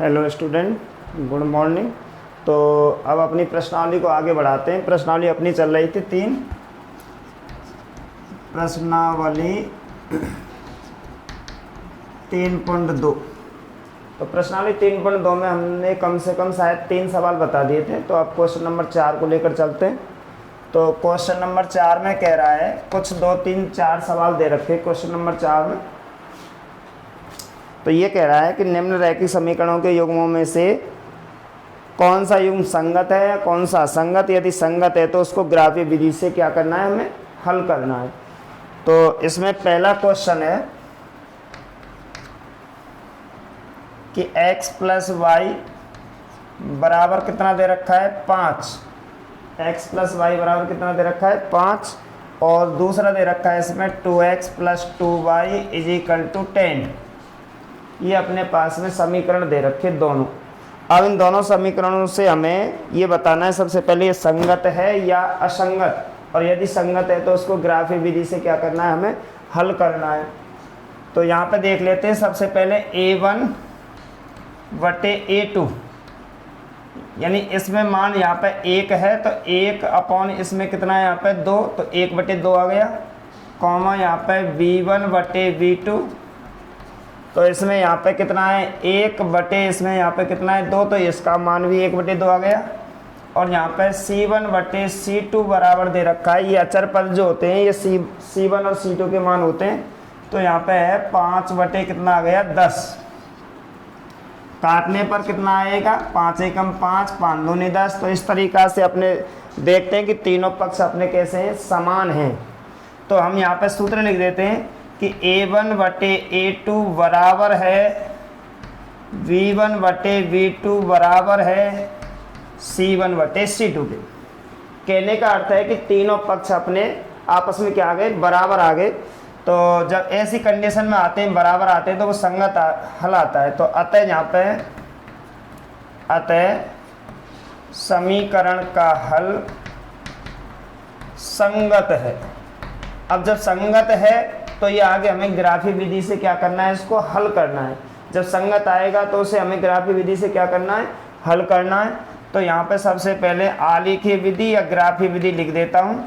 Hello student, good morning. तो अब अपनी प्रश्नावली को आगे बढ़ाते हैं। प्रश्नावली अपनी चल रही थी 3 प्रश्नावली 3.2। तो प्रश्नावली 3.2 में हमने कम से कम शायद 3 सवाल बता दिए थे। तो अब क्वेश्चन नंबर 4 को लेकर चलते हैं। तो क्वेश्चन नंबर 4 में कह रहा है, कुछ 2 3 4 सवाल दे रखे क्वेश्चन नंबर 4 में। तो ये कह रहा है कि निम्न रैखिक समीकरणों के युग्मों में से कौन सा युग्म संगत है या कौन सा असंगत। यदि संगत है तो उसको ग्राफीय विधि से क्या करना है, हमें हल करना है। तो इसमें पहला क्वेश्चन है कि x प्लस वाई बराबर कितना दे रखा है, 5। x प्लस वाई बराबर कितना दे रखा है, 5। और दूसरा दे रखा है इसमें 2x plus 2y is equal to 10। ये अपने पास में समीकरण दे रखे दोनों। अब इन दोनों समीकरणों से हमें ये बताना है सबसे पहले ये संगत है या असंगत, और यदि संगत है तो उसको ग्राफीय विधि से क्या करना है, हमें हल करना है। तो यहाँ पे देख लेते हैं सबसे पहले a1 बटे a2, यानी इसमें मान यहाँ पे 1 है तो 1 अपॉन इसमें कितना है यहाँ पे 2, तो 1 बटे 2 आ गया, कॉमा यहाँ पे v1 बटे v2, तो इसमें यहाँ पे कितना है 1 बटे इसमें यहाँ पे कितना है 2, तो इसका मान भी 1 बटे 2 आ गया। और यहाँ पे c1 बटे c2 बराबर दे रखा है। ये अचर पद जो होते हैं ये c1 और c2 के मान होते हैं। तो यहाँ पे है 5 बटे कितना आ गया 10। काटने पर कितना आएगा, 5 एकम 5, 5 दूनी 10। तो इस तरीक़ा से अपने देखते हैं कि तीनों पक्ष अपने कैसे हैं, समान हैं। तो हम यहाँ पे सूत्र लिख देते हैं कि a1 बटे a2 बराबर है v1 बटे v2 बराबर है c1 बटे c2 के। कहने का अर्थ है कि तीनों पक्ष अपने आपस में क्या आ गए, बराबर आ गए। तो जब ऐसी कंडीशन में आते हैं, बराबर आते हैं, तो वो संगत हल आता है। तो अतः यहाँ पे अतः समीकरण का हल संगत है। अब जब संगत है तो ये आगे हमें ग्राफीय विधि से क्या करना है, इसको हल करना है। जब संगत आएगा तो उसे हमें ग्राफीय विधि से क्या करना है, हल करना है। तो यहाँ पे सबसे पहले आलेखीय विधि या ग्राफीय विधि लिख देता हूँ।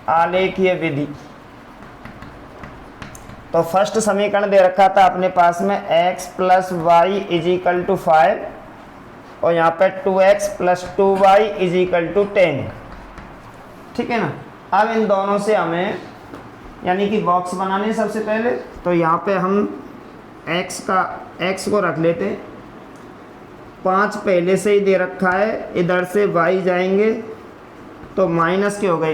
आलेखीय विधि, तो फर्स्ट समीकरण दे रखा था अपने पास में x plus y is equal to 5 और यहाँ पे 2x plus 2y is equal to 10। ठीक है ना। अब इन दोनों से हमें यानी कि बॉक्स बनाने सबसे पहले। तो यहाँ पे हम x को रख लेते हैं। 5 पहले से ही दे रखा है, इधर से y जाएंगे तो माइनस के हो गए।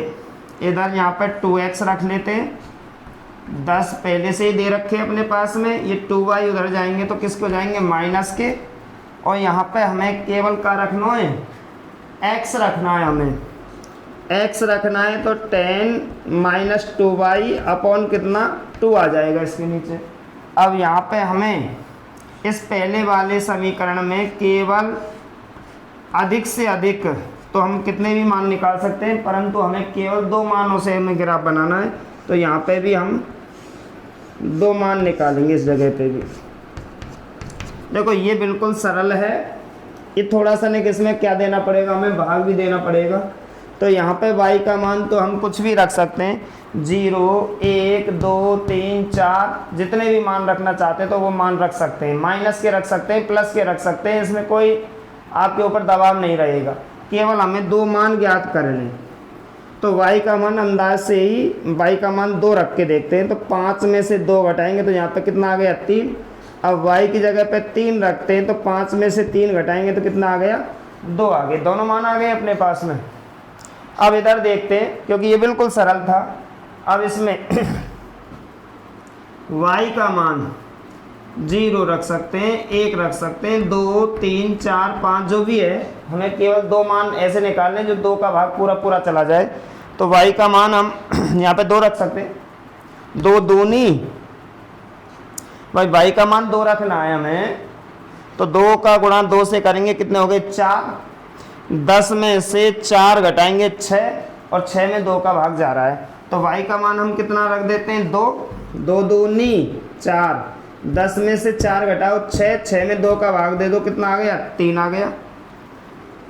इधर यहाँ पे 2x रख लेते हैं। 10 पहले से ही दे रखे अपने पास में, ये 2y उधर जाएंगे तो किसको जाएंगे, माइनस के। और यहाँ पे हमें केवल क्या रखना है, x रखना है। हमें x रखना है तो 10 माइनस 2y अपॉन कितना 2 आ जाएगा इसके नीचे। अब यहाँ पे हमें इस पहले वाले समीकरण में केवल अधिक से अधिक तो हम कितने भी मान निकाल सकते हैं, परंतु हमें केवल 2 मानों से हमें ग्राफ बनाना है। तो यहाँ पे भी हम 2 मान निकालेंगे इस जगह पे भी। देखो ये बिल्कुल सरल है। ये थोड़ा सा नहीं, इसमें क्या देना पड़ेगा, हमें भाग भी देना पड़ेगा। तो यहाँ पे y का मान तो हम कुछ भी रख सकते हैं, 0 1 2 3 4 जितने भी मान रखना चाहते हैं तो वो मान रख सकते हैं। माइनस के रख सकते हैं, प्लस के रख सकते हैं, इसमें कोई आपके ऊपर दबाव नहीं रहेगा। केवल हमें 2 मान ज्ञात करने। तो y का मान अंदाज से ही y का मान 2 रख के देखते हैं। तो 5 में से 2 घटाएंगे तो यहाँ पे कितना आ गया, 3। अब y की जगह पे 3 रखते हैं तो 5 में से 3 घटाएंगे तो कितना आ गया, 2 आ गए। दोनों मान आ गए अपने पास में। अब इधर देखते हैं, क्योंकि ये बिल्कुल सरल था। अब इसमें y का मान 0 रख सकते हैं, 1 रख सकते हैं, 2 3 4 5 जो भी है, हमें केवल 2 मान ऐसे निकालने जो 2 का भाग पूरा पूरा चला जाए। तो y का मान हम यहाँ पे 2 रख सकते हैं। 2 दूनी भाई y का मान 2 रखना है हमें, तो 2 का गुणा 2 से करेंगे, कितने हो गए 4। 10 में से 4 घटाएंगे 6 और 6 में 2 का भाग जा रहा है। तो y का मान हम कितना रख देते हैं, 2। 2 दूनी 4, 10 में से 4 घटाओ 6, 6 में 2 का भाग दे दो, कितना आ गया? 3 आ गया।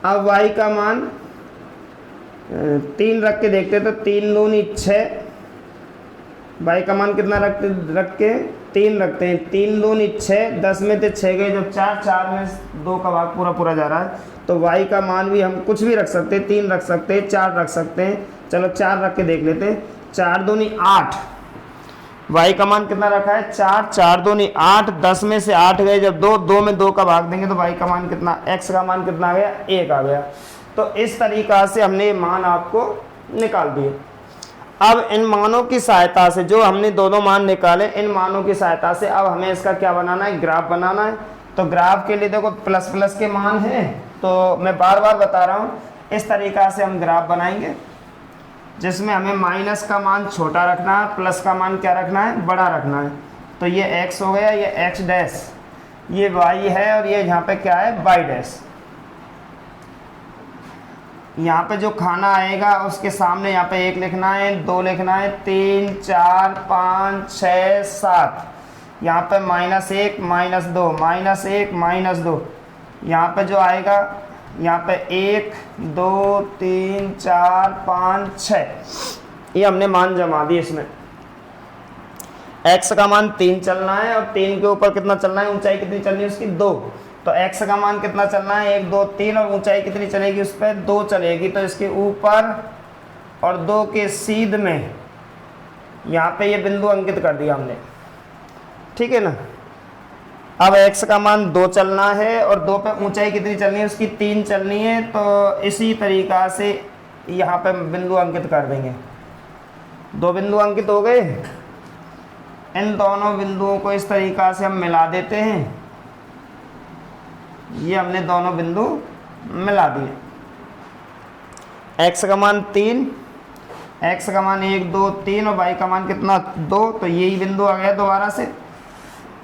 अब y का मान 3 रख के देखते तो 3 दूनी 6, y का मान कितना रख के 3 रखते हैं, 3 दूनी 6, 10 में से 6 गए जब 4, 4 में 2 का भाग पूरा जा रहा है, तो y का मान भी हम कुछ भी रख सकते हैं, 3 रख सकते हैं, 4 रख सकते हैं। चलो 4 रख के देख लेते हैं, 4 दूनी 8, y का मान कितना रखा है? 4, 4 दूनी 8, 10 में से 8 गए जब 2, 2 में 2 का भाग देंगे तो y का मान कितना, x का मान कितना आ गया? 1 आ गया। तो इस तरीक़ा से हमने मान आपको निकाल दिए। अब इन मानों की सहायता से, जो हमने दोनों मान निकाले, इन मानों की सहायता से अब हमें इसका क्या बनाना है? ग्राफ बनाना है। तो ग्राफ के लिए देखो प्लस प्लस के मान हैं, तो मैं बार बार बता रहा हूँ, इस तरीक़ा से हम ग्राफ बनाएंगे जिसमें हमें माइनस का मान छोटा रखना है, प्लस का मान क्या रखना है? बड़ा रखना है। तो ये x हो गया, ये x डैश, ये y है, और ये यहाँ पे क्या है? y dash. यहाँ पे जो खाना आएगा उसके सामने यहाँ पे 1 लिखना है, 2 लिखना है, 3, 4, 5, 6, 7, यहाँ पे -1, -2, -1, -2, यहाँ पे जो आएगा यहाँ पे 1, 2, 3, 4, 5, 6, ये हमने मान जमा दिए। इसमें x का मान 3 चलना है और 3 के ऊपर कितना चलना है? ऊंचाई कितनी चलनी है उसकी? 2। तो x का मान कितना चलना है? 1, 2, 3, और ऊंचाई कितनी चलेगी उस पर? 2 चलेगी। तो इसके ऊपर और 2 के सीध में यहाँ पे ये बिंदु अंकित कर दिया हमने, ठीक है ना। अब x का मान 2 चलना है और 2 पे ऊंचाई कितनी चलनी है उसकी? 3 चलनी है। तो इसी तरीक़ा से यहाँ पे बिंदु अंकित कर देंगे। 2 बिंदु अंकित हो गए। इन दोनों बिंदुओं को इस तरीक़ा से हम मिला देते हैं। ये हमने दोनों बिंदु मिला दिए। x का मान 3, x का मान 1, 2, 3 और y का मान कितना? 2। तो यही बिंदु आ गया दोबारा से।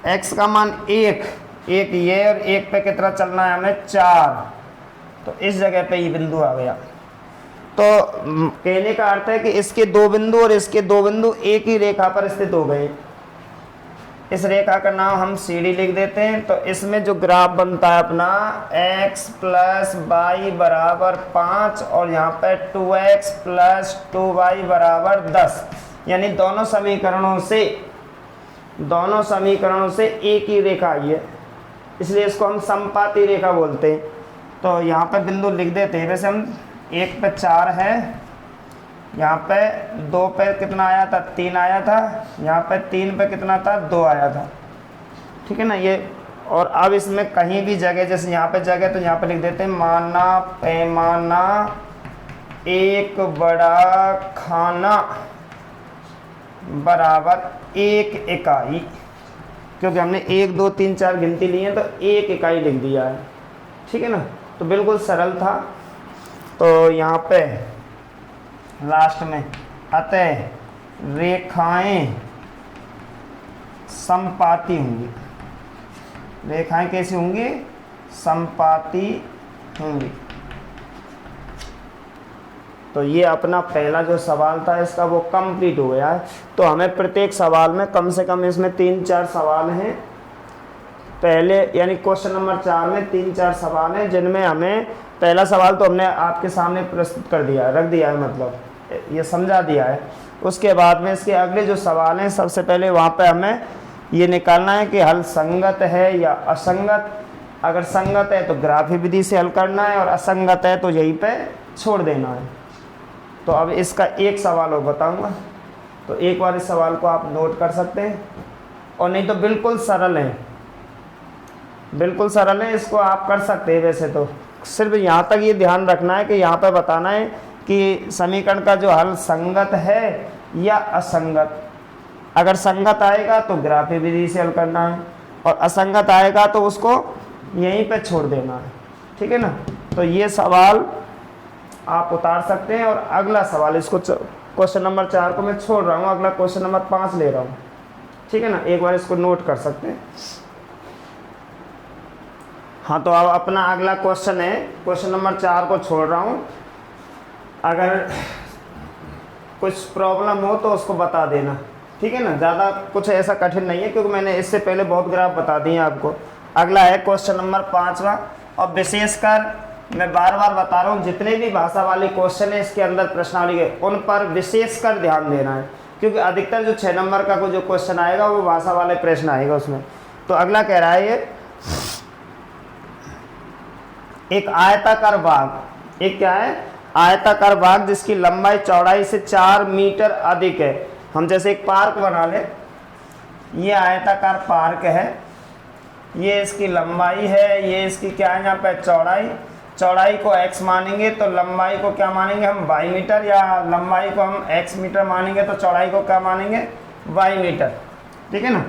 x का मान 1, ये और 1 पे कितना चलना है हमें? 4। तो इस जगह पे ये बिंदु आ गया। तो कहने का अर्थ है कि इसके 2 बिंदु और इसके 2 बिंदु एक ही रेखा पर स्थित हो गए। इस रेखा का नाम हम CD लिख देते हैं। तो इसमें जो ग्राफ बनता है अपना, x + y बराबर 5 और यहाँ पे 2x + 2y बराबर 10, यानी दोनों समीकरणों से एक ही रेखा आई है, इसलिए इसको हम समपाती रेखा बोलते हैं। तो यहाँ पे बिंदु लिख देते हैं। वैसे हम 1 पे 4 है, यहाँ पे 2 पे कितना आया था? 3 आया था, यहाँ पे 3 पे कितना था? 2 आया था, ठीक है ना ये। और अब इसमें कहीं भी जगह, जैसे यहाँ पे जगह, तो यहाँ पे लिख देते हैं माना पैमाना एक बड़ा खाना बराबर 1 इकाई, क्योंकि हमने 1, 2, 3, 4 गिनती ली है तो 1 इकाई लिख दिया है, ठीक है ना। तो बिल्कुल सरल था। तो यहाँ पे लास्ट में, अतः रेखाएं समपाती होंगी। रेखाएं कैसी होंगी? समपाती होंगी। तो ये अपना पहला जो सवाल था इसका वो कंप्लीट हो गया है। तो हमें प्रत्येक सवाल में कम से कम, इसमें 3-4 सवाल हैं पहले, यानी क्वेश्चन नंबर 4 में 3-4 सवाल हैं, जिनमें हमें पहला सवाल तो हमने आपके सामने प्रस्तुत कर दिया है, रख दिया है, मतलब ये समझा दिया है। उसके बाद में इसके अगले जो सवाल हैं, सबसे पहले वहाँ पे हमें ये निकालना है कि हल संगत है या असंगत। अगर संगत है तो ग्राफी विधि से हल करना है, और असंगत है तो यहीं पे छोड़ देना है। तो अब इसका एक सवाल और बताऊंगा, तो एक बार इस सवाल को आप नोट कर सकते हैं, और नहीं तो बिल्कुल सरल है, बिल्कुल सरल है, इसको आप कर सकते हैं। वैसे तो सिर्फ यहाँ तक ये ध्यान रखना है कि यहाँ पे बताना है कि समीकरण का जो हल संगत है या असंगत। अगर संगत आएगा तो ग्राफी विधि से हल करना है, और असंगत आएगा तो उसको यहीं पे छोड़ देना है, ठीक है ना। तो ये सवाल आप उतार सकते हैं। और अगला सवाल, इसको क्वेश्चन नंबर 4 को मैं छोड़ रहा हूँ, अगला क्वेश्चन नंबर 5 ले रहा हूँ, ठीक है ना। एक बार इसको नोट कर सकते हैं। हाँ, तो अब अपना अगला क्वेश्चन है, क्वेश्चन नंबर 4 को छोड़ रहा हूँ। अगर कुछ प्रॉब्लम हो तो उसको बता देना, ठीक है ना, ज़्यादा कुछ ऐसा कठिन नहीं है क्योंकि मैंने इससे पहले बहुत ग्राफ बता दिए आपको। अगला है क्वेश्चन नंबर 5वां, और विशेषकर मैं बार बार बता रहा हूँ जितने भी भाषा वाले क्वेश्चन है इसके अंदर प्रश्नावली के, उन पर विशेषकर ध्यान देना है क्योंकि अधिकतर जो 6 नंबर का जो क्वेश्चन आएगा वो भाषा वाले प्रश्न आएगा उसमें। तो अगला कह रहा है ये एक आयताकार बाग, एक क्या है, आयताकार बाग जिसकी लंबाई चौड़ाई से 4 मीटर अधिक है। हम जैसे एक पार्क बना ले, ये आयताकार पार्क है, ये इसकी लंबाई है, ये इसकी क्या है यहाँ पे चौड़ाई, चौड़ाई को x मानेंगे तो लंबाई को क्या मानेंगे हम y मीटर, या लंबाई को हम x मीटर मानेंगे तो चौड़ाई को क्या मानेंगे y मीटर, ठीक है ना।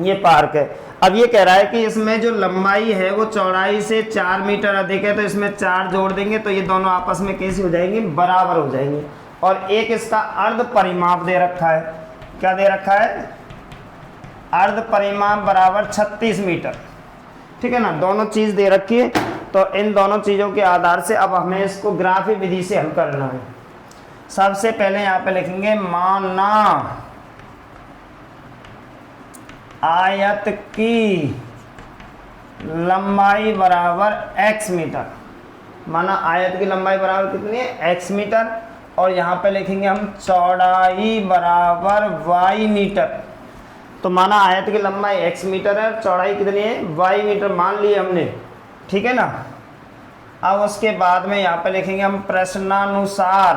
ये पार्क है। अब ये कह रहा है कि इसमें जो लंबाई है वो चौड़ाई से 4 मीटर अधिक है, तो इसमें 4 जोड़ देंगे तो ये दोनों आपस में कैसी हो जाएंगी, बराबर हो जाएंगे। और एक इसका अर्ध परिमाप दे रखा है, क्या दे रखा है, अर्ध परिमाप बराबर 36 मीटर, ठीक है ना। दोनों चीज़ दे रखी है, तो इन दोनों चीज़ों के आधार से अब हमें इसको ग्राफी विधि से हल करना है। सबसे पहले यहाँ पे लिखेंगे माना आयत की लंबाई बराबर x मीटर, माना आयत की लंबाई बराबर कितनी है, x मीटर, और यहाँ पे लिखेंगे हम चौड़ाई बराबर y मीटर। तो माना आयत की लंबाई x मीटर है, चौड़ाई कितनी है, y मीटर मान लिए हमने, ठीक है ना। अब उसके बाद में यहाँ पे लिखेंगे हम प्रश्नानुसार,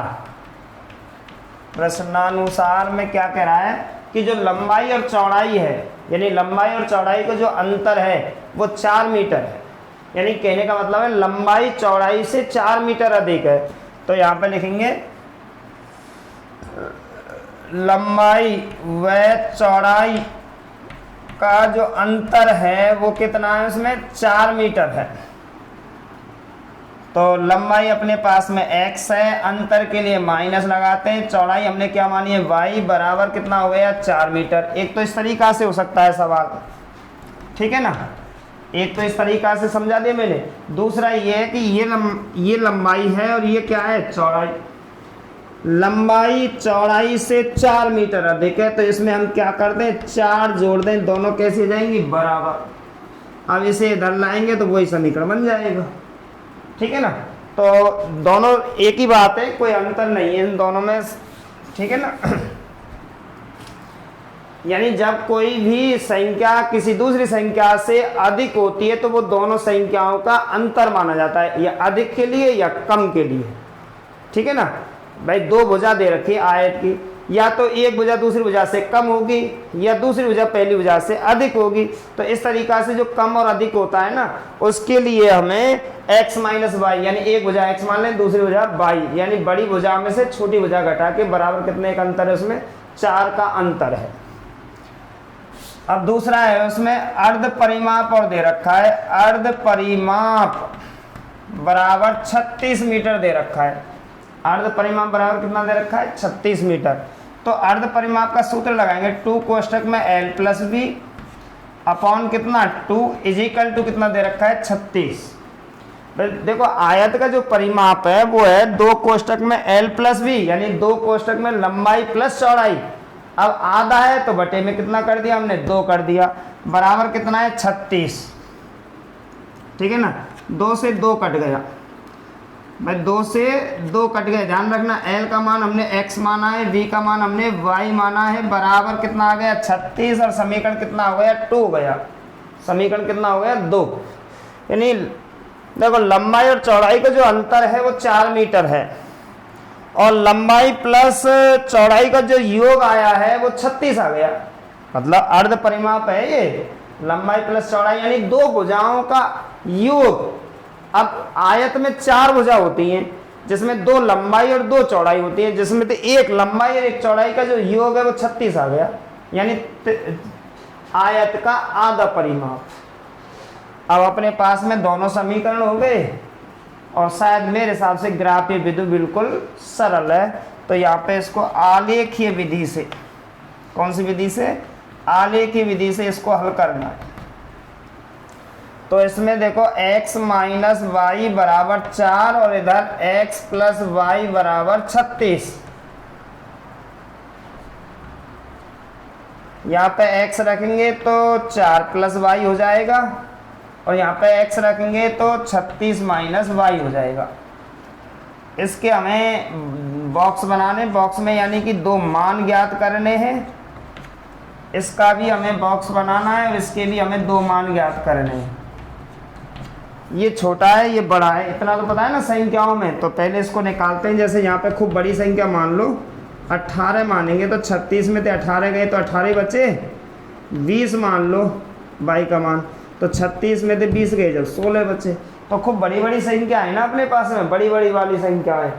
प्रश्नानुसार में क्या कह रहा है कि जो लंबाई और चौड़ाई है, यानी लंबाई और चौड़ाई का जो अंतर है वो 4 मीटर है, यानी कहने का मतलब है लंबाई चौड़ाई से 4 मीटर अधिक है। तो यहाँ पे लिखेंगे लंबाई व चौड़ाई का जो अंतर है वो कितना है, उसमें 4 मीटर है। तो लंबाई अपने पास में x है, अंतर के लिए माइनस लगाते हैं, चौड़ाई हमने क्या मानी है y, बराबर कितना हो गया 4 मीटर। एक तो इस तरीका से हो सकता है सवाल, ठीक है ना, एक तो इस तरीका से समझा दिया मैंने। दूसरा ये है कि ये लंबाई है और ये क्या है चौड़ाई, लंबाई चौड़ाई से 4 मीटर अधिक है, तो इसमें हम क्या कर दें 4 जोड़ दें, दोनों कैसे जाएंगी बराबर। अब इसे इधर लाएंगे तो वही समीकरण बन जाएगा, ठीक है ना। तो दोनों एक ही बात है, कोई अंतर नहीं है इन दोनों में, ठीक है ना। यानी जब कोई भी संख्या किसी दूसरी संख्या से अधिक होती है तो वो दोनों संख्याओं का अंतर माना जाता है, या अधिक के लिए या कम के लिए, ठीक है ना। भाई 2 भुजा दे रखी है आयत की, या तो एक भुजा दूसरी भुजा से कम होगी या दूसरी भुजा पहली भुजा से अधिक होगी। तो इस तरीका से जो कम और अधिक होता है ना, उसके लिए हमें x माइनस वाई, यानी एक भुजा x मान लें, दूसरी भुजा y, यानी बड़ी भुजा में से छोटी भुजा घटा के बराबर कितने का अंतर है, उसमें 4 का अंतर है। अब दूसरा है उसमें अर्ध परिमाप और दे रखा है, अर्ध परिमाप बराबर 36 मीटर दे रखा है। अर्ध परिमाप बराबर कितना दे रखा है 36 मीटर। तो अर्ध परिमाप का सूत्र लगाएंगे 2 कोष्टक में l प्लस बी अपॉन कितना 2 इजिकल टू कितना दे रखा है 36। देखो आयत का जो परिमाप है वो है 2 कोष्टक में l प्लस बी, यानी 2 कोष्टक में लंबाई प्लस चौड़ाई। अब आधा है तो बटे में कितना कर दिया हमने 2 कर दिया, बराबर कितना है 36, ठीक है ना। 2 से 2 कट गया भाई, 2 से 2 कट गए। ध्यान रखना l का मान हमने x माना है, v का मान हमने y माना है, बराबर कितना आ गया 36, और समीकरण कितना हो गया 2 गया, समीकरण कितना हो गया 2। यानी देखो लंबाई और चौड़ाई का जो अंतर है वो 4 मीटर है, और लंबाई प्लस चौड़ाई का जो योग आया है वो 36 आ गया, मतलब अर्ध परिमाप है ये, लंबाई प्लस चौड़ाई यानी 2 भुजाओं का योग। अब आयत में 4 भुजा होती हैं जिसमें 2 लंबाई और 2 चौड़ाई होती है, जिसमें तो एक लंबाई और एक चौड़ाई का जो योग है वो 36 आ गया, यानी आयत का आधा परिमाप। अब अपने पास में दोनों समीकरण हो गए, और शायद मेरे हिसाब से ग्राफीय विधि बिल्कुल सरल है। तो यहाँ पे इसको आलेखीय विधि से, कौन सी विधि से, आलेखीय विधि से इसको हल करना है। तो इसमें देखो x माइनस वाई बराबर 4 और इधर x प्लस वाई बराबर 36। यहाँ पे x रखेंगे तो 4 प्लस वाई हो जाएगा, और यहाँ पे x रखेंगे तो 36 माइनस वाई हो जाएगा। इसके हमें बॉक्स बनाने, बॉक्स में यानी कि 2 मान ज्ञात करने हैं। इसका भी हमें बॉक्स बनाना है और इसके भी हमें 2 मान ज्ञात करने हैं। ये छोटा है, ये बड़ा है, इतना तो पता है ना संख्याओं में। तो पहले इसको निकालते हैं। जैसे यहाँ पे खूब बड़ी संख्या मान लो 18 मानेंगे तो 36 में से 18 गए तो 18 बचे, 20 मान लो y का मान, तो 36 में से 20 गए जब 16 बचे। तो खूब बड़ी बड़ी संख्या है ना अपने पास में, बड़ी बड़ी वाली संख्या है।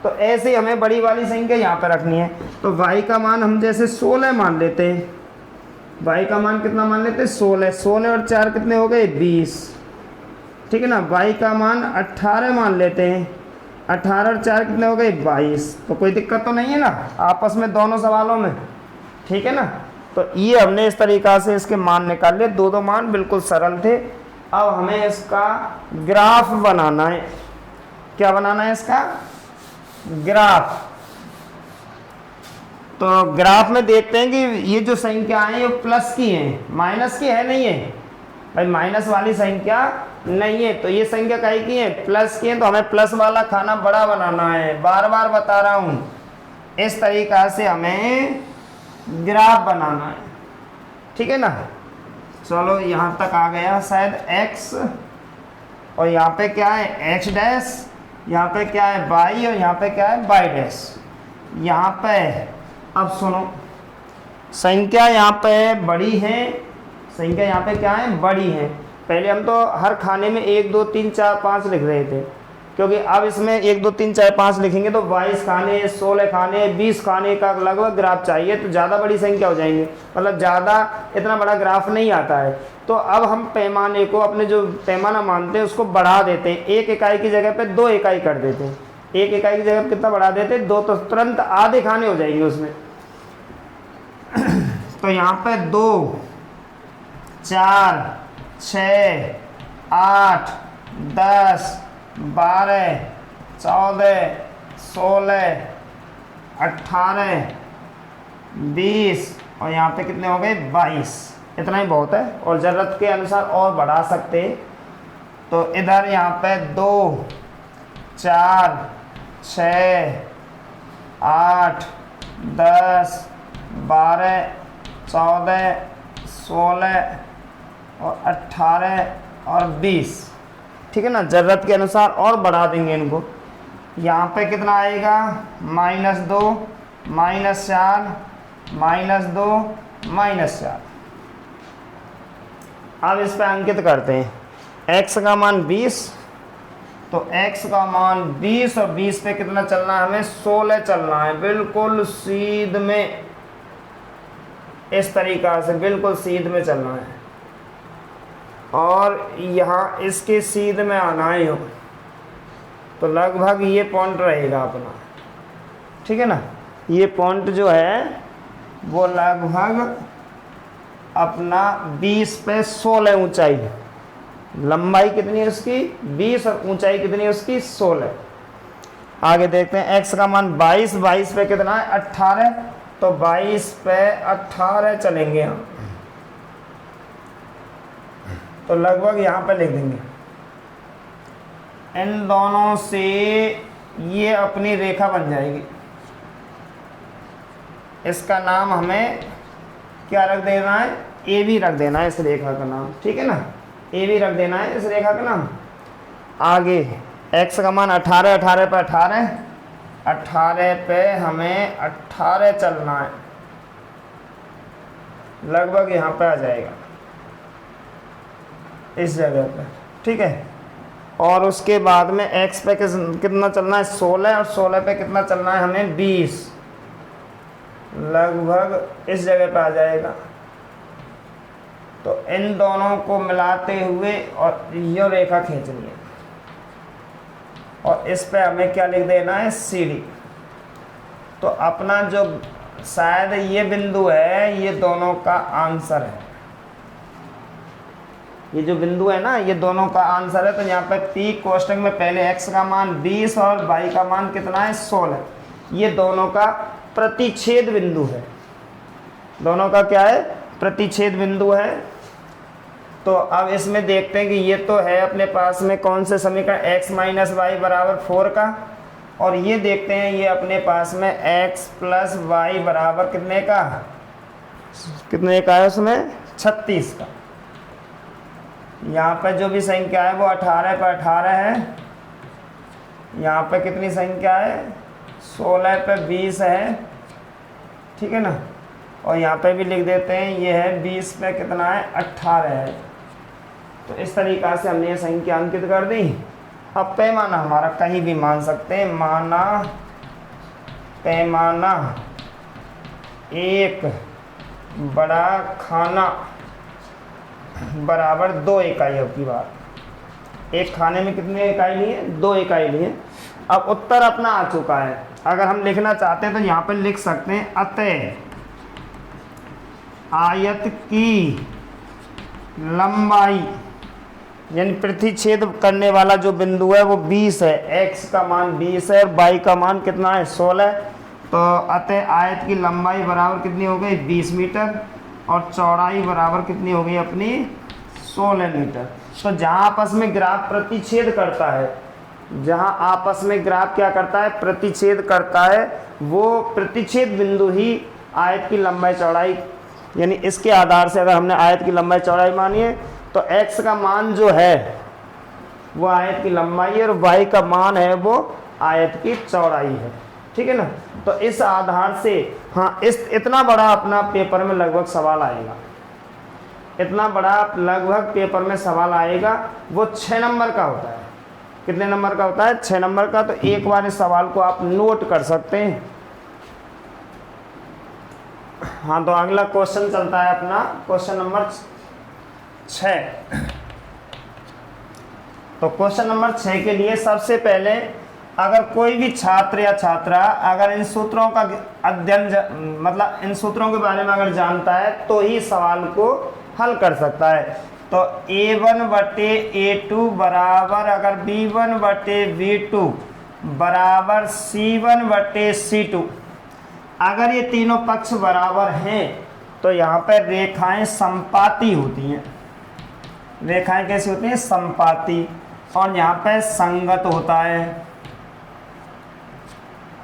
तो ऐसे ही हमें बड़ी वाली संख्या यहाँ पर रखनी है। तो y का मान हम जैसे 16 मान लेते हैं। y का मान कितना मान लेते हैं? 16। 16 और 4 कितने हो गए? 20। ठीक है ना। y का मान 18 मान लेते हैं। 18 और 4 कितने हो गए? 22। तो कोई दिक्कत तो नहीं है ना आपस में दोनों सवालों में, ठीक है ना। तो ये हमने इस तरीक़ा से इसके मान निकाल लिए। 2 मान बिल्कुल सरल थे। अब हमें इसका ग्राफ बनाना है। क्या बनाना है इसका? ग्राफ। तो ग्राफ में देखते हैं कि ये जो संख्या है ये प्लस की हैं, माइनस की है नहीं है भाई, माइनस वाली संख्या नहीं है। तो ये संख्या काहे की है? प्लस की है। तो हमें प्लस वाला खाना बड़ा बनाना है। बार बार बता रहा हूँ, इस तरीक़ा से हमें ग्राफ बनाना है, ठीक है ना। चलो यहाँ तक आ गया शायद x, और यहाँ पे क्या है? x डैश, यहाँ पे क्या है? y, और यहाँ पे क्या है? y dash. यहाँ पे अब सुनो, संख्या यहाँ पे बड़ी है, संख्या यहाँ पे क्या है? बड़ी है। पहले हम तो हर खाने में 1 2 3 4 5 लिख रहे थे, क्योंकि अब इसमें 1 2 3 4 5 लिखेंगे तो 22 खाने, 16 खाने, 20 खाने का लगभग ग्राफ चाहिए। तो ज़्यादा बड़ी संख्या हो जाएंगे, मतलब ज़्यादा इतना बड़ा ग्राफ नहीं आता है। तो अब हम पैमाने को, अपने जो पैमाना मानते हैं उसको बढ़ा देते हैं। 1 इकाई की जगह पे 2 इकाई कर देते हैं। 1 इकाई की जगह पे कितना बढ़ा देते हैं? 2। तो तुरंत आधे खाने हो जाएंगे उसमें। तो यहाँ पे 2 4 6 8 10 12 14 16 18 20 और यहाँ पे कितने हो गए? 22। इतना ही बहुत है, और ज़रूरत के अनुसार और बढ़ा सकते हैं। तो इधर यहाँ पे 2 4 6 8 10 12 14 16 और 18 और 20, ठीक है ना। ज़रूरत के अनुसार और बढ़ा देंगे इनको। यहाँ पे कितना आएगा? -2 -4 -2 -4। अब इस पे अंकित करते हैं। x का मान 20, तो x का मान 20 और 20 पे कितना चलना है? हमें 16 चलना है, बिल्कुल सीध में, इस तरीक़ा से बिल्कुल सीध में चलना है। और यहाँ इसके सीध में आना है यूँ, तो लगभग ये पॉइंट रहेगा अपना, ठीक है ना। ये पॉइंट जो है वो लगभग अपना 20 पे 16 ऊंचाई, लंबाई कितनी है उसकी? 20 और ऊंचाई कितनी है उसकी? 16। आगे देखते हैं। x का मान 22, 22 पे कितना है? 18, तो 22 पे 18 चलेंगे हम, तो लगभग यहाँ पे लिख देंगे। इन दोनों से ये अपनी रेखा बन जाएगी। इसका नाम हमें क्या रख देना है? ए बी रख देना है इस रेखा का नाम, ठीक है ना। ए बी रख देना है इस रेखा का नाम। आगे x का मान 18, 18 पे 18, 18 पे हमें 18 चलना है, लगभग यहाँ पे आ जाएगा इस जगह पे, ठीक है। और उसके बाद में x पे कितना चलना है? 16, और 16 पे कितना चलना है हमें? 20, लगभग इस जगह पे आ जाएगा। तो इन दोनों को मिलाते हुए और ये रेखा खींचनी है, और इस पे हमें क्या लिख देना है? CD। तो अपना जो शायद ये बिंदु है, ये दोनों का आंसर है। ये जो बिंदु है ना, ये दोनों का आंसर है। तो यहाँ पे P कोष्टक में पहले x का मान 20 और y का मान कितना है? 16। ये दोनों का प्रतिच्छेद बिंदु है। दोनों का क्या है? प्रतिच्छेद बिंदु है। तो अब इसमें देखते हैं कि ये तो है अपने पास में कौन से समीकरण x माइनस वाई बराबर 4 का, और ये देखते हैं ये अपने पास में x प्लस वाई बराबर कितने का है उसमें 36 का। यहाँ पर जो भी संख्या है वो 18 पर 18 है, यहाँ पर कितनी संख्या है 16 पर 20 है, ठीक है ना। और यहाँ पे भी लिख देते हैं ये है 20 पे कितना है 18 है। तो इस तरीक़ा से हमने ये संख्या अंकित कर दी। अब पैमाना हमारा कहीं भी मान सकते हैं, माना पैमाना एक बड़ा खाना बराबर 2 इकाई। अब की बात, एक खाने में कितने इकाई लिए 2 इकाई लिए। अब उत्तर अपना आ चुका है। अगर हम लिखना चाहते हैं तो यहाँ पर लिख सकते हैं अतः आयत की लंबाई, यानी प्रतिच्छेद करने वाला जो बिंदु है वो 20 है, x का मान 20 है और y का मान कितना है 16। तो अतः आयत की लंबाई बराबर कितनी हो गई 20 मीटर और चौड़ाई बराबर कितनी हो गई अपनी 16 मीटर। तो जहाँ आपस में ग्राफ प्रतिच्छेद करता है, जहाँ आपस में ग्राफ क्या करता है प्रतिच्छेद करता है, वो प्रतिच्छेद बिंदु ही आयत की लंबाई चौड़ाई, यानी इसके आधार से अगर हमने आयत की लंबाई चौड़ाई मानी है तो x का मान जो है वो आयत की लंबाई है और y का मान है वो आयत की चौड़ाई है, ठीक है ना। तो इस आधार से हाँ इतना बड़ा अपना पेपर में लगभग सवाल आएगा, इतना बड़ा लगभग पेपर में सवाल आएगा। वो 6 नंबर का होता है। कितने नंबर का होता है 6 नंबर का। तो एक बार इस सवाल को आप नोट कर सकते हैं। हाँ, तो अगला क्वेश्चन चलता है अपना क्वेश्चन नंबर 6। तो क्वेश्चन नंबर 6 के लिए सबसे पहले अगर कोई भी छात्र या छात्रा अगर इन सूत्रों का अध्ययन मतलब इन सूत्रों के बारे में अगर जानता है तो ही सवाल को हल कर सकता है। तो a1 बटे a2 बराबर अगर b1 बटे v2 बराबर c1 बटे c2, अगर ये तीनों पक्ष बराबर हैं तो यहाँ पर रेखाएं संपाती होती हैं। रेखाएं कैसी होती हैं संपाती, और यहाँ पे संगत होता है,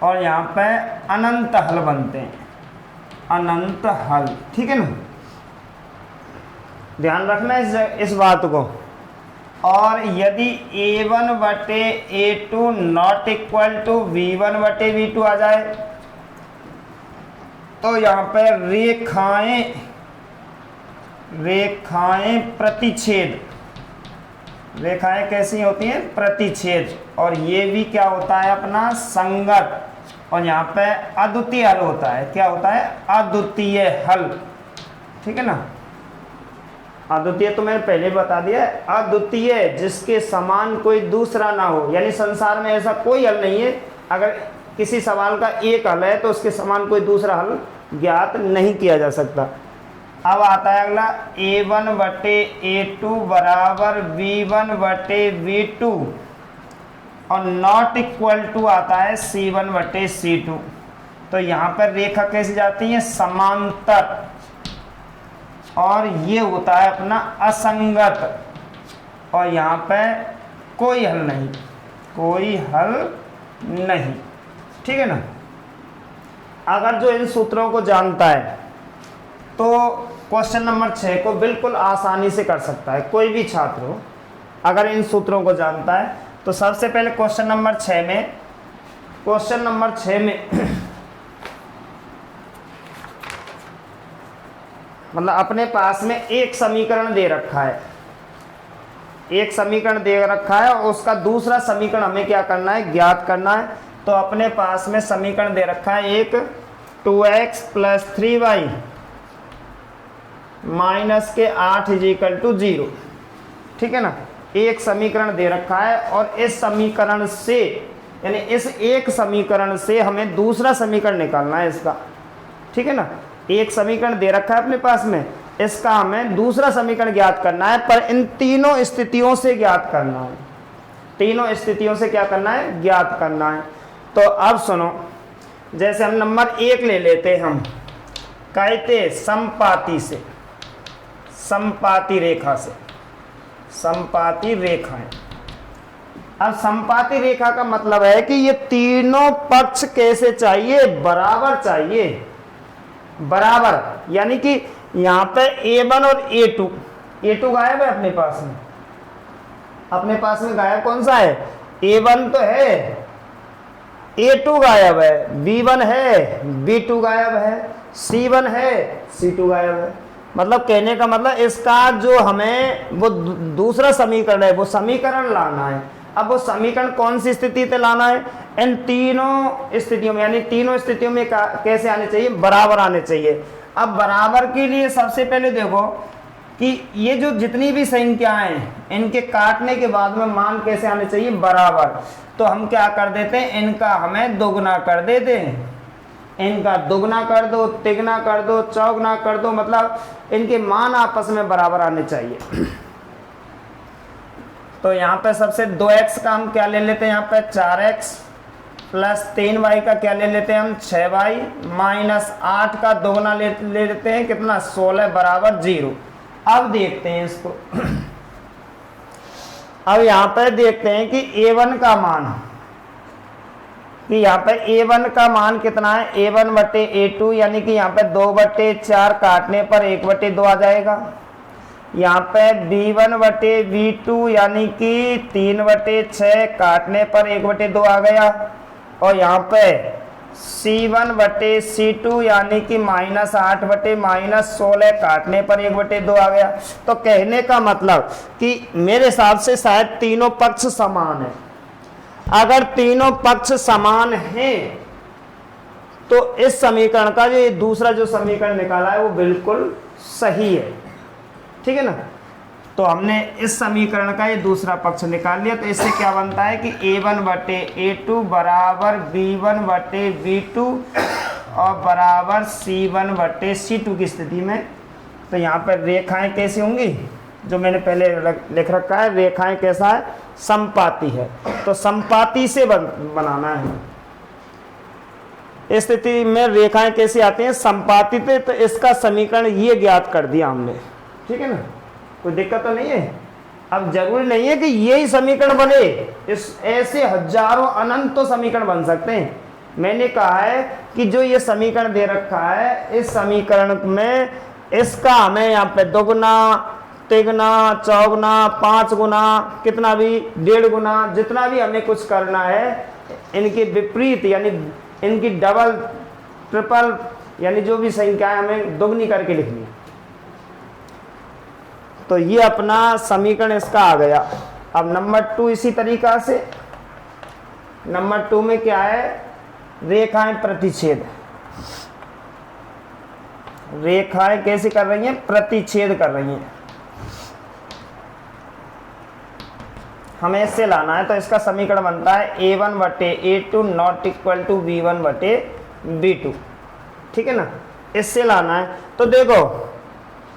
और यहाँ पे अनंत हल बनते हैं, अनंत हल, ठीक है ना। ध्यान रखना इस बात को। और यदि a1 बटे a2 not equal to v1 बटे v2 आ जाए तो यहाँ पर रेखाएं प्रतिच्छेद, रेखाएं कैसी होती हैं प्रतिच्छेद, और ये भी क्या होता है अपना संगत, और यहाँ पे अद्वितीय हल होता है। क्या होता है अद्वितीय हल, ठीक है ना। अद्वितीय तो मैंने पहले बता दिया, अद्वितीय जिसके समान कोई दूसरा ना हो, यानी संसार में ऐसा कोई हल नहीं है अगर किसी सवाल का एक हल है तो उसके समान कोई दूसरा हल ज्ञात नहीं किया जा सकता। अब आता है अगला a1 बटे a2 बराबर v1 बटे v2 और नॉट इक्वल टू आता है c1 बटे c2। तो यहाँ पर रेखा कैसी जाती है समांतर, और ये होता है अपना असंगत, और यहाँ पे कोई हल नहीं, कोई हल नहीं, ठीक है ना। अगर जो इन सूत्रों को जानता है तो क्वेश्चन नंबर 6 को बिल्कुल आसानी से कर सकता है, कोई भी छात्र हो अगर इन सूत्रों को जानता है। तो सबसे पहले क्वेश्चन नंबर 6 में मतलब अपने पास में एक समीकरण दे रखा है, एक समीकरण दे रखा है और उसका दूसरा समीकरण हमें क्या करना है ज्ञात करना है। तो अपने पास में समीकरण दे रखा है एक 2x प्लस 3y माइनस के 8 इजिकल टू 0, ठीक है ना। एक समीकरण दे रखा है और इस समीकरण से यानी इस एक समीकरण से हमें दूसरा समीकरण निकालना है इसका, ठीक है ना। एक समीकरण दे रखा है अपने पास में, इसका हमें दूसरा समीकरण ज्ञात करना है, पर इन तीनों स्थितियों से ज्ञात करना है, तीनों स्थितियों से क्या करना है ज्ञात करना है। तो अब सुनो, जैसे हम नंबर 1 ले लेते हैं, हम कहते संपाती से, समपाती रेखा से, समपाती रेखाएं। अब समपाती रेखा का मतलब है कि ये तीनों पक्ष कैसे चाहिए, बराबर चाहिए, बराबर। यानी कि यहाँ पे A1 और A2, A2 गायब है अपने पास में, अपने पास में गायब कौन सा है, A1 तो है, A2 गायब है, B1 है, B2 गायब है, C1 है, C2 गायब है। मतलब कहने का मतलब इसका जो हमें वो दूसरा समीकरण है वो समीकरण लाना है। अब वो समीकरण कौन सी स्थिति पे लाना है, इन तीनों स्थितियों में, यानी तीनों स्थितियों में कैसे आने चाहिए, बराबर आने चाहिए। अब बराबर के लिए सबसे पहले देखो कि ये जो जितनी भी संख्याएं इनके काटने के बाद में मान कैसे आने चाहिए, बराबर। तो हम क्या कर देते हैं, इनका हमें दोगुना कर देते हैं, इनका दुगना कर दो, तिगना कर दो, चौगुना कर दो, मतलब इनके मान आपस में बराबर आने चाहिए। तो यहाँ पे सबसे 2x का हम क्या ले लेते हैं, यहाँ पे 4x प्लस 3y का क्या ले लेते हैं हम, 6y माइनस 8 का दोगुना ले लेते हैं, कितना, 16 बराबर 0। अब देखते हैं इसको। अब यहाँ पे देखते हैं कि A1 का मान, कि यहाँ पे A1 का मान कितना है, A1 बटे A2, यानी कि यहाँ पे 2/4 काटने पर 1/2 आ जाएगा। यहाँ पे B1 बटे B2 यानी कि 3/6 काटने पर 1/2 आ गया। और यहाँ पे C1 बटे C2 यानी कि -8 बटे -16 काटने पर 1/2 आ गया। तो कहने का मतलब कि मेरे हिसाब से शायद तीनों पक्ष समान है। अगर तीनों पक्ष समान हैं तो इस समीकरण का जो दूसरा जो समीकरण निकाला है वो बिल्कुल सही है, ठीक है ना। तो हमने इस समीकरण का ये दूसरा पक्ष निकाल लिया। तो इससे क्या बनता है कि A1 बटे A2 बराबर B1 बटे B2 और बराबर C1 बटे C2 की स्थिति में। तो यहाँ पर रेखाएं कैसी होंगी, जो मैंने पहले लिख रखा है, रेखाएं कैसा है, समपाती है। तो समपाती से बनाना है। इस स्थिति में रेखाएं कैसी आती हैं, समपाती पे। तो इसका समीकरण ये ज्ञात कर दिया हमने, ठीक है ना, कोई दिक्कत तो नहीं है। अब जरूरी नहीं है कि यही समीकरण बने, इस ऐसे हजारों अनंत तो समीकरण बन सकते हैं। मैंने कहा है कि जो ये समीकरण दे रखा है, इस समीकरण में इसका हमें यहाँ पे दोगुना, तिगुना, चौगुना, 5 गुना, कितना भी 1.5 गुना, जितना भी हमें कुछ करना है, इनके विपरीत यानी इनकी डबल, ट्रिपल, यानी जो भी संख्याएं हमें दोगुनी करके लिखनी। तो ये अपना समीकरण इसका आ गया। अब नंबर 2 इसी तरीका से, नंबर 2 में क्या है, रेखाएं प्रतिच्छेद। रेखाएं कैसे कर रही हैं, प्रतिच्छेद कर रही हैं। हमें इससे लाना है। तो इसका समीकरण बनता है A1 बटे A2 not equal to B1 बटे B2, ठीक है ना, इससे लाना है। तो देखो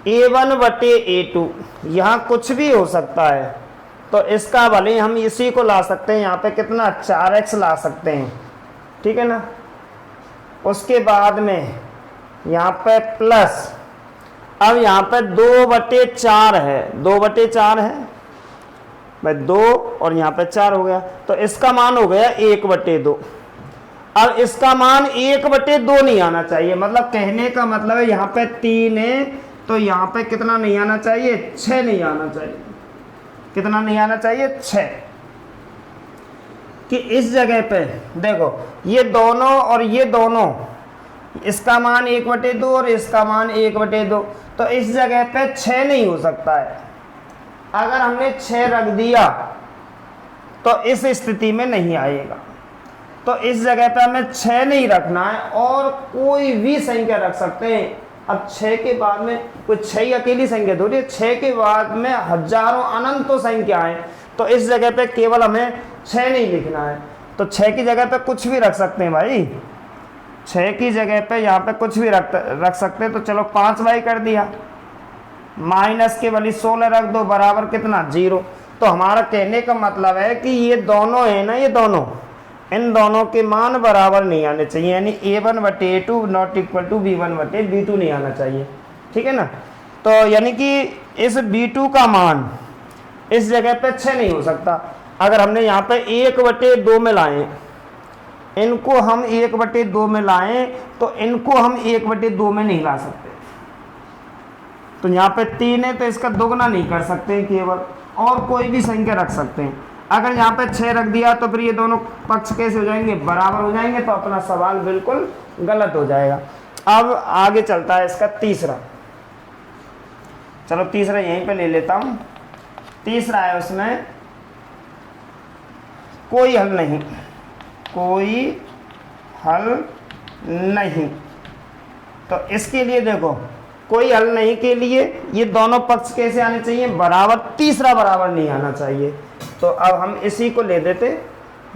A1 बटे A2 यहाँ कुछ भी हो सकता है, तो इसका भले हम इसी को ला सकते हैं, यहाँ पे कितना 4x ला सकते हैं, ठीक है ना। उसके बाद में यहाँ पे प्लस, अब यहाँ पे 2/4 है, 2/4 है भाई, 2 और यहाँ पे 4 हो गया। तो इसका मान हो गया 1/2। अब इसका मान 1/2 नहीं आना चाहिए, मतलब कहने का मतलब है यहाँ पे 3 है, तो यहाँ पे कितना नहीं आना चाहिए, 6 नहीं आना चाहिए। कितना नहीं आना चाहिए, 6। कि इस जगह पे देखो ये दोनों और ये दोनों, इसका मान 1/2 और इसका मान 1/2, तो इस जगह पे 6 नहीं हो सकता है। अगर हमने 6 रख दिया तो इस स्थिति में नहीं आएगा। तो इस जगह पे हमें 6 नहीं रखना है और कोई भी संख्या रख सकते हैं। अब 6 के बाद में कोई 6 ही अकेली संख्या थोड़ी है, 6 के बाद में हजारों अनंतों संख्याएं, तो इस जगह पे केवल हमें 6 नहीं लिखना है। तो 6 की जगह पे कुछ भी रख सकते हैं भाई, 6 की जगह पे यहाँ पे कुछ भी रख सकते हैं। तो चलो 5y कर दिया, माइनस के वाली 16 रख दो, बराबर कितना 0। तो हमारा कहने का मतलब है कि ये दोनों है ना, ये दोनों, इन दोनों के मान बराबर नहीं आने चाहिए, यानी A1 बटे A2 not equal to B1 बटे B2 नहीं आना चाहिए, ठीक है ना। तो यानी कि इस B2 का मान इस जगह पे 6 नहीं हो सकता। अगर हमने यहाँ पे 1/2 में लाएं, इनको हम 1/2 में लाएं तो इनको हम 1/2 में नहीं ला सकते। तो यहाँ पे 3 है तो इसका दोगुना नहीं कर सकते केवल, और कोई भी संख्या रख सकते हैं। अगर यहाँ पे 6 रख दिया तो फिर ये दोनों पक्ष कैसे हो जाएंगे, बराबर हो जाएंगे, तो अपना सवाल बिल्कुल गलत हो जाएगा। अब आगे चलता है इसका तीसरा। चलो तीसरा यहीं पे ले लेता हूँ। तीसरा है उसमें कोई हल नहीं, कोई हल नहीं। तो इसके लिए देखो, कोई हल नहीं के लिए ये दोनों पक्ष कैसे आने चाहिए, बराबर, तीसरा बराबर नहीं आना चाहिए। तो अब हम इसी को ले देते,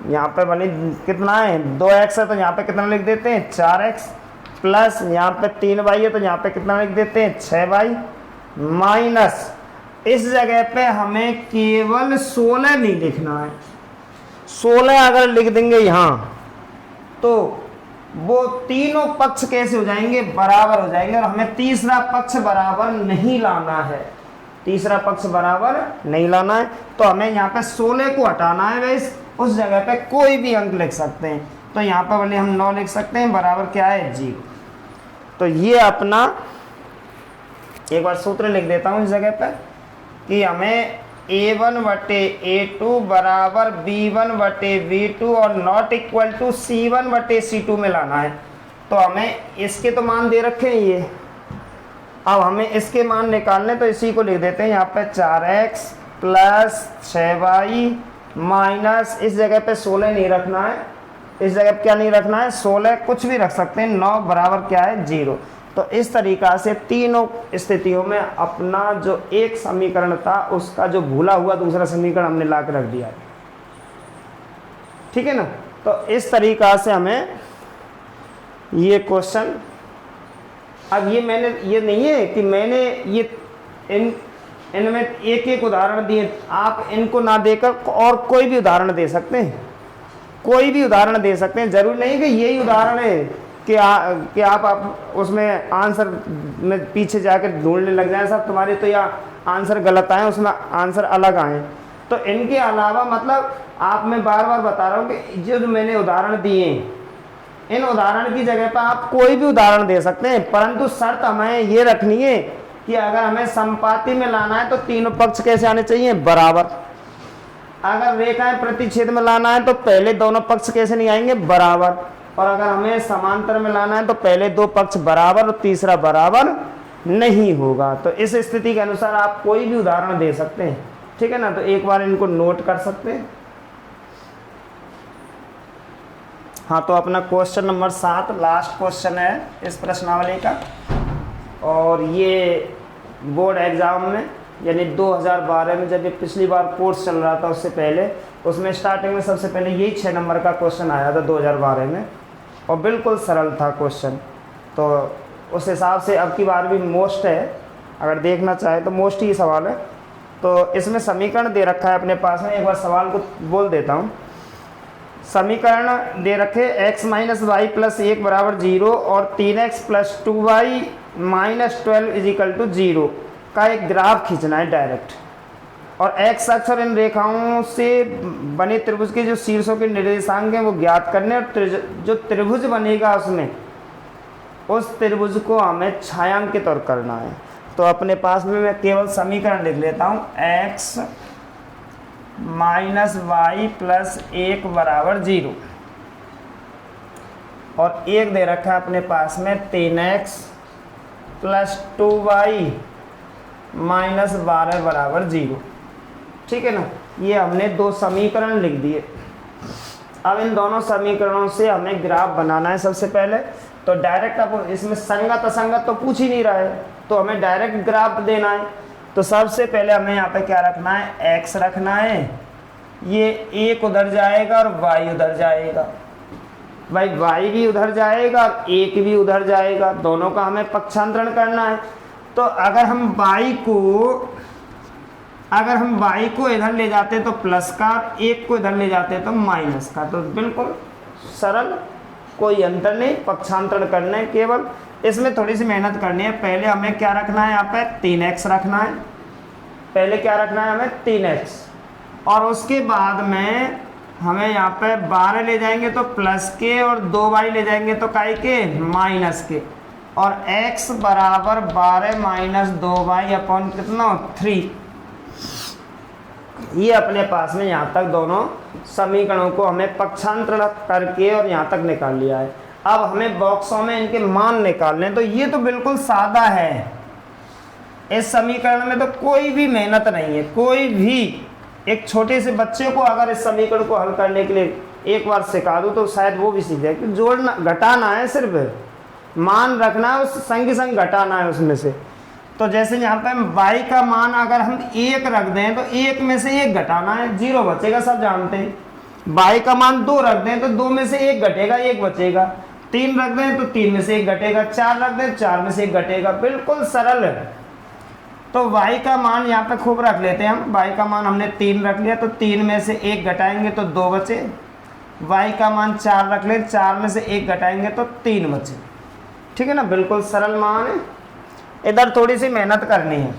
यहाँ पे बने कितना है 2x है तो यहाँ पे कितना लिख देते हैं 4x, प्लस यहाँ पे 3y है तो यहाँ पे कितना लिख देते हैं 6y, माइनस इस जगह पे हमें केवल 16 नहीं लिखना है। 16 अगर लिख देंगे यहाँ तो वो तीनों पक्ष कैसे हो जाएंगे, बराबर हो जाएंगे, और हमें तीसरा पक्ष बराबर नहीं लाना है। तीसरा पक्ष बराबर नहीं लाना है तो हमें यहाँ पे 16 को हटाना है। वैसे उस जगह पे कोई भी अंक लिख सकते हैं। तो यहाँ पे भले हम 9 लिख सकते हैं, बराबर क्या है 0। तो ये अपना एक बार सूत्र लिख देता हूँ इस जगह पे कि हमें A1/A2 बराबर B1/B2 और नॉट इक्वल टू C1/C2 में लाना है। तो हमें इसके तो मान दे रखे हैं ये, अब हमें इसके मान निकालने, तो इसी को लिख देते हैं यहाँ पे 4x प्लस 6y माइनस इस जगह पे 16 नहीं रखना है, इस जगह पे क्या नहीं रखना है 16, कुछ भी रख सकते हैं, 9 बराबर क्या है 0। तो इस तरीक़ा से तीनों स्थितियों में अपना जो एक समीकरण था उसका जो भूला हुआ दूसरा समीकरण हमने ला के रख दिया है। ठीक है ना। तो इस तरीक़ा से हमें ये क्वेश्चन, अब ये मैंने, ये नहीं है कि मैंने ये इनमें एक एक उदाहरण दिए, आप इनको ना देकर और कोई भी उदाहरण दे सकते हैं, कोई भी उदाहरण दे सकते हैं। जरूरी नहीं कि यही उदाहरण है कि आप उसमें आंसर में पीछे जाकर ढूंढने लग जाएं, सब तुम्हारे तो या आंसर गलत आए, उसमें आंसर अलग आए। तो इनके अलावा मतलब आप, मैं बार बार बता रहा हूँ कि जो मैंने उदाहरण दिए, इन उदाहरण की जगह पर आप कोई भी उदाहरण दे सकते हैं, परंतु शर्त हमें ये रखनी है कि अगर हमें समपाती में लाना है तो तीनों पक्ष कैसे आने चाहिए, बराबर। अगर रेखाएं प्रतिच्छेद में लाना है तो पहले दोनों पक्ष कैसे नहीं आएंगे, बराबर। और अगर हमें समांतर में लाना है तो पहले दो पक्ष बराबर और तीसरा बराबर नहीं होगा। तो इस स्थिति के अनुसार आप कोई भी उदाहरण दे सकते हैं। ठीक है ना। तो एक बार इनको नोट कर सकते हैं। हाँ, तो अपना क्वेश्चन नंबर 7 लास्ट क्वेश्चन है इस प्रश्नावली का, और ये बोर्ड एग्जाम में यानी 2012 में जब ये पिछली बार कोर्स चल रहा था उससे पहले, उसमें स्टार्टिंग में सबसे पहले यही 6 नंबर का क्वेश्चन आया था 2012 में, और बिल्कुल सरल था क्वेश्चन। तो उस हिसाब से अब की बार भी मोस्ट है, अगर देखना चाहे तो मोस्ट ही सवाल है। तो इसमें समीकरण दे रखा है अपने पास में, एक बार सवाल को बोल देता हूँ। समीकरण दे रखे x माइनस वाई प्लस 1 बराबर 0 और 3x plus 2y minus 12 is equal to 0 का एक ग्राफ खींचना है डायरेक्ट, और x अक्ष और इन रेखाओं से बने त्रिभुज के जो शीर्षों के निर्देशांक हैं वो ज्ञात करने, और जो त्रिभुज बनेगा उसमें उस त्रिभुज को हमें छायांकित और करना है। तो अपने पास में मैं केवल समीकरण लिख लेता हूँ, x माइनस वाई प्लस 1 बराबर 0, और एक दे रखा है अपने पास में 3x प्लस 2y माइनस 12 बराबर 0। ठीक है ना। ये हमने दो समीकरण लिख दिए। अब इन दोनों समीकरणों से हमें ग्राफ बनाना है सबसे पहले। तो डायरेक्ट, अब इसमें संगत असंगत तो पूछ ही नहीं रहा है, तो हमें डायरेक्ट ग्राफ देना है। तो सबसे पहले हमें यहाँ पे क्या रखना है, x रखना है, ये 1 उधर जाएगा और y उधर जाएगा, भाई y भी उधर जाएगा और 1 भी उधर जाएगा, दोनों का हमें पक्षांतरण करना है। तो अगर हम y को इधर ले जाते तो प्लस का, 1 को इधर ले जाते तो माइनस का। तो बिल्कुल सरल, कोई अंतर नहीं, पक्षांतरण करना है केवल। इसमें थोड़ी सी मेहनत करनी है। पहले हमें क्या रखना है, यहाँ पे 3x रखना है, पहले क्या रखना है हमें 3x, और उसके बाद में हमें यहाँ पे 12 ले जाएंगे तो प्लस के, और 2y ले जाएंगे तो काय के माइनस के, और x बराबर 12 माइनस 2y अपॉन कितना 3। ये अपने पास में यहाँ तक दोनों समीकरणों को हमें पक्षांतरण करके और यहाँ तक निकाल लिया है। अब हमें बॉक्सों में इनके मान निकालने हैं। तो ये तो बिल्कुल सादा है, इस समीकरण में तो कोई भी मेहनत नहीं है। कोई भी एक छोटे से बच्चे को अगर इस समीकरण को हल करने के लिए एक बार सिखा दूँ तो शायद वो भी सीख जाए कि जोड़ना घटाना है, सिर्फ मान रखना है, उस संग संग घटाना है उसमें से। तो जैसे यहाँ पे हम y का मान अगर हम 1 रख दें तो 1 में से 1 घटाना है, 0 बचेगा, सब जानते हैं। y का मान 2 रख दें तो 2 में से 1 घटेगा, 1 बचेगा। 3 रख दें तो 3 में से 1 घटेगा। 4 रख दें 4 में से 1 घटेगा। बिल्कुल सरल है। तो y का मान यहाँ पे खूब रख लेते हैं हम। y का मान हमने 3 रख लिया तो 3 में से 1 घटाएंगे तो 2 बचे। y का मान 4 रख ले, 4 में से 1 घटाएंगे तो 3 बचे। ठीक है ना, बिल्कुल सरल मान है। इधर थोड़ी सी मेहनत करनी है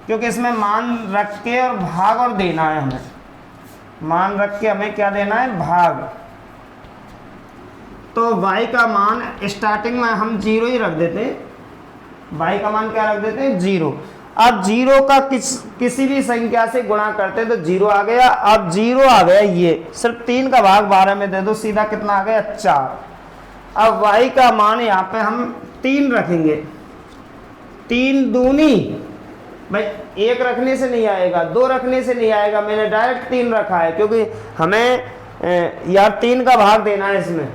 क्योंकि इसमें मान रख के और भाग और देना है हमें। मान रख के हमें क्या देना है, भाग। तो y का मान स्टार्टिंग में हम 0 ही रख देते हैं। y का मान क्या रख देते हैं, 0। अब 0 का किसी भी संख्या से गुणा करते हैं तो 0 आ गया। अब 0 आ गया, ये सिर्फ 3 का भाग 12 में दे दो, सीधा कितना आ गया, 4। अब y का मान यहाँ पे हम 3 रखेंगे। 3 दूनी, भाई 1 रखने से नहीं आएगा, 2 रखने से नहीं आएगा, मैंने डायरेक्ट 3 रखा है क्योंकि हमें यार 3 का भाग देना है इसमें।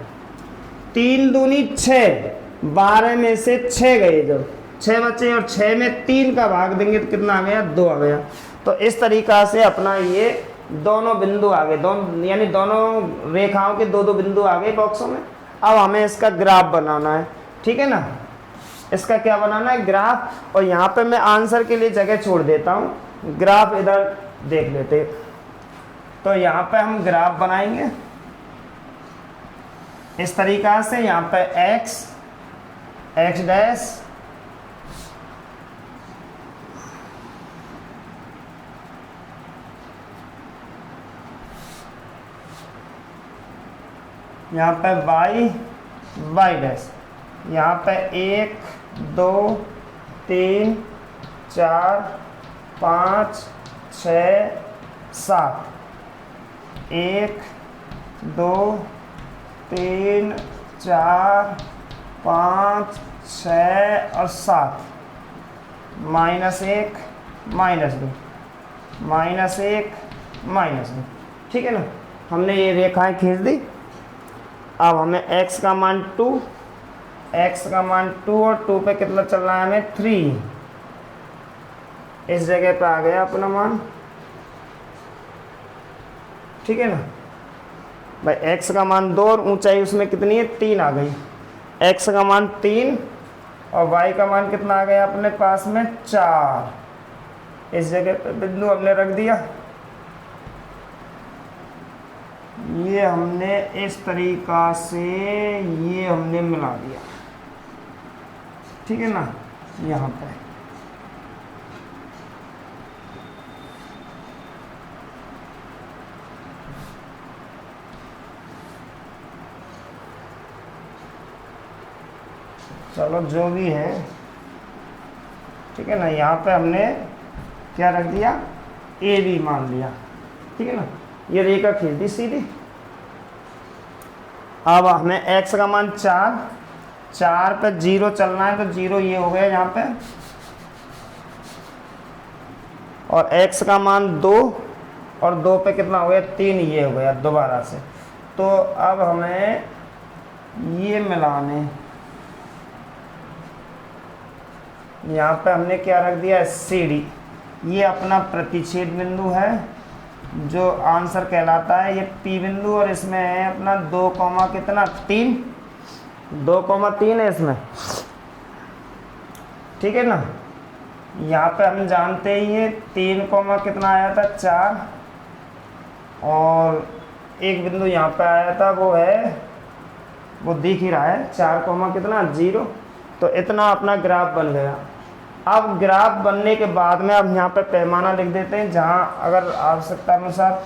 3 दूनी 6, 12 में से 6 गए, जब 6 बचे और 6 में 3 का भाग देंगे तो कितना आ गया, 2 आ गया। तो इस तरीका से अपना ये दोनों बिंदु आ गए, दोनों यानी दोनों रेखाओं के 2-2 बिंदु आ गए बॉक्सों में। अब हमें इसका ग्राफ बनाना है। ठीक है ना, इसका क्या बनाना है, ग्राफ। और यहाँ पे मैं आंसर के लिए जगह छोड़ देता हूँ, ग्राफ इधर देख लेते। तो यहाँ पे हम ग्राफ बनाएंगे इस तरीका से। यहाँ पे x डैश, यहाँ पे y डैश, यहाँ पे 1 2 3 4 5 6 7, 1 2 3 4 5 6 और 7, -1 -2, -1 -2। ठीक है ना, हमने ये रेखाएं खींच दी। अब हमें x का मान 2, x का मान 2 और 2 पे कितना चल रहा है हमें 3, इस जगह पे आ गया अपना मान। ठीक है ना भाई, x का मान 2 और ऊंचाई उसमें कितनी है, 3 आ गई। x का मान 3 और y का मान कितना आ गया अपने पास में 4, इस जगह पे बिंदु हमने रख दिया। ये हमने इस तरीका से ये हमने मिला दिया। ठीक है ना, यहाँ पे चलो जो भी है। ठीक है ना, यहाँ पे हमने क्या रख दिया, ए बी मान लिया। ठीक है ना, ये रेखा खींच दी सीधी। अब हमें x का मान 4 पे 0 चलना है तो 0 ये हो गया यहाँ पे, और x का मान 2 और 2 पे कितना हो गया, 3 ये हो गया दोबारा से। तो अब हमें ये मिलाने, यहाँ पे हमने क्या रख दिया, CD। ये अपना प्रतिच्छेद बिंदु है जो आंसर कहलाता है, ये P बिंदु, और इसमें है अपना 2, कितना 3, 2,3 है इसमें। ठीक है ना, यहाँ पे हम जानते ही है 3, कितना आया था 4, और एक बिंदु यहाँ पे आया था वो है, वो दिख ही रहा है 4, कितना 0। तो इतना अपना ग्राफ बन गया। अब ग्राफ बनने के बाद में अब यहाँ पे पैमाना लिख देते हैं, जहाँ अगर आवश्यकता अनुसार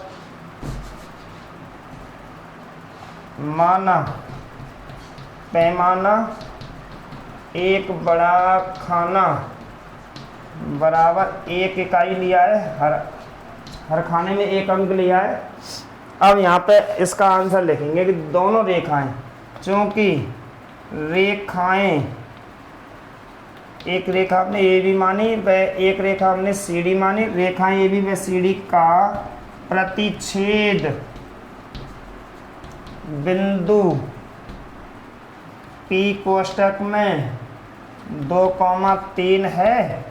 माना पैमाना एक बड़ा खाना बराबर 1 इकाई लिया है, हर खाने में 1 अंक लिया है। अब यहाँ पे इसका आंसर लिखेंगे कि दोनों रेखाएं, चूँकि रेखाएं, एक रेखा हमने ए बी मानी व एक रेखा हमने सी डी मानी, रेखाएं ए बी व सी डी का प्रतिच्छेद बिंदु P कोष्ठक में 2,3 है,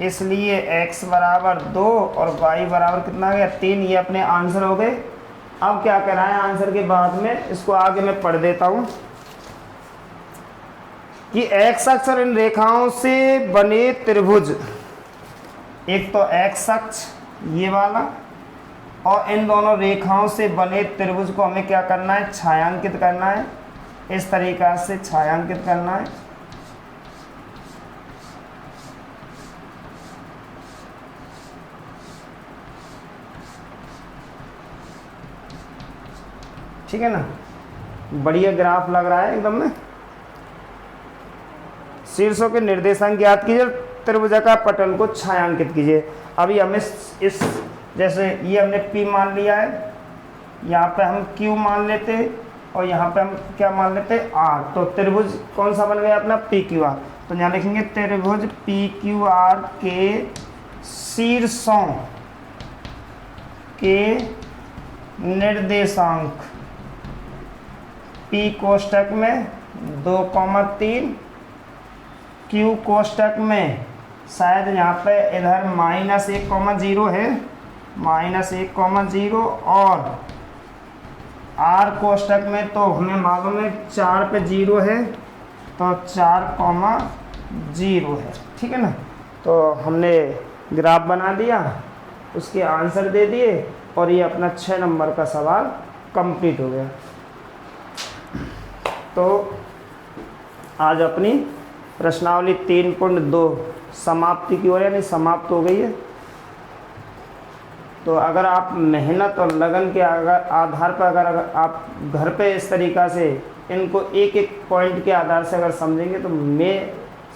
इसलिए x बराबर 2 और y बराबर कितना आ गया 3। ये अपने आंसर हो गए। अब क्या कह रहा है आंसर के बाद में, इसको आगे मैं पढ़ देता हूँ कि x अक्ष और इन रेखाओं से बने त्रिभुज, एक तो x अक्ष ये वाला और इन दोनों रेखाओं से बने त्रिभुज को हमें क्या करना है, छायांकित करना है। इस तरीक़ा से छायांकित करना है। ठीक है ना, बढ़िया ग्राफ लग रहा है एकदम में। शीर्षों के निर्देशांक ज्ञात कीजिए, त्रिभुजाकार पटल को छायांकित कीजिए। अभी हमें इस जैसे ये हमने P मान लिया है, यहाँ पे हम Q मान लेते हैं और यहाँ पे हम क्या मान लेते हैं R। तो त्रिभुज कौन सा बन गया अपना PQR। तो यहाँ लिखेंगे त्रिभुज PQR के शीर्षों के निर्देशांक P कोष्ठक में 2,3, Q कोष्ठक में शायद यहाँ पे इधर -1,0 है, -1,0 और R कोष्ठक में तो हमें मालूम है 4 पे 0 है, तो 4,0 है। ठीक है ना, तो हमने ग्राफ बना दिया, उसके आंसर दे दिए और ये अपना 6 नंबर का सवाल कंप्लीट हो गया। तो आज अपनी प्रश्नावली 3.2 समाप्ति की ओर यानी समाप्त हो गई है। तो अगर आप मेहनत और लगन के आधार पर अगर आप घर पे इस तरीक़ा से इनको एक एक पॉइंट के आधार से अगर समझेंगे, तो मैं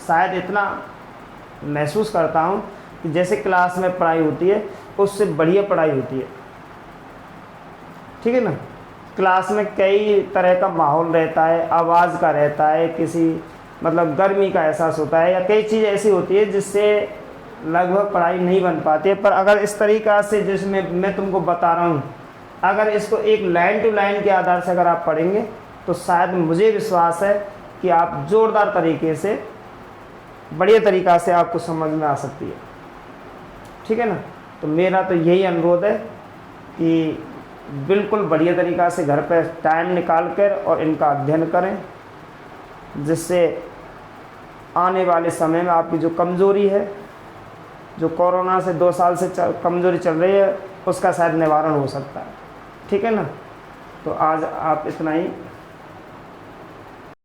शायद इतना महसूस करता हूँ कि जैसे क्लास में पढ़ाई होती है उससे बढ़िया पढ़ाई होती है। ठीक है ना, क्लास में कई तरह का माहौल रहता है, आवाज़ का रहता है, किसी मतलब गर्मी का एहसास होता है, या कई चीज़ ऐसी होती है जिससे लगभग पढ़ाई नहीं बन पाती है। पर अगर इस तरीक़ा से जिसमें मैं तुमको बता रहा हूँ, अगर इसको एक लाइन टू लाइन के आधार से अगर आप पढ़ेंगे तो शायद मुझे विश्वास है कि आप ज़ोरदार तरीके से बढ़िया तरीक़ा से आपको समझ में आ सकती है। ठीक है ना, तो मेरा तो यही अनुरोध है कि बिल्कुल बढ़िया तरीक़ा से घर पर टाइम निकाल कर और इनका अध्ययन करें, जिससे आने वाले समय में आपकी जो कमज़ोरी है, जो कोरोना से 2 साल से कमज़ोरी चल रही है, उसका शायद निवारण हो सकता है। ठीक है ना, तो आज आप इतना ही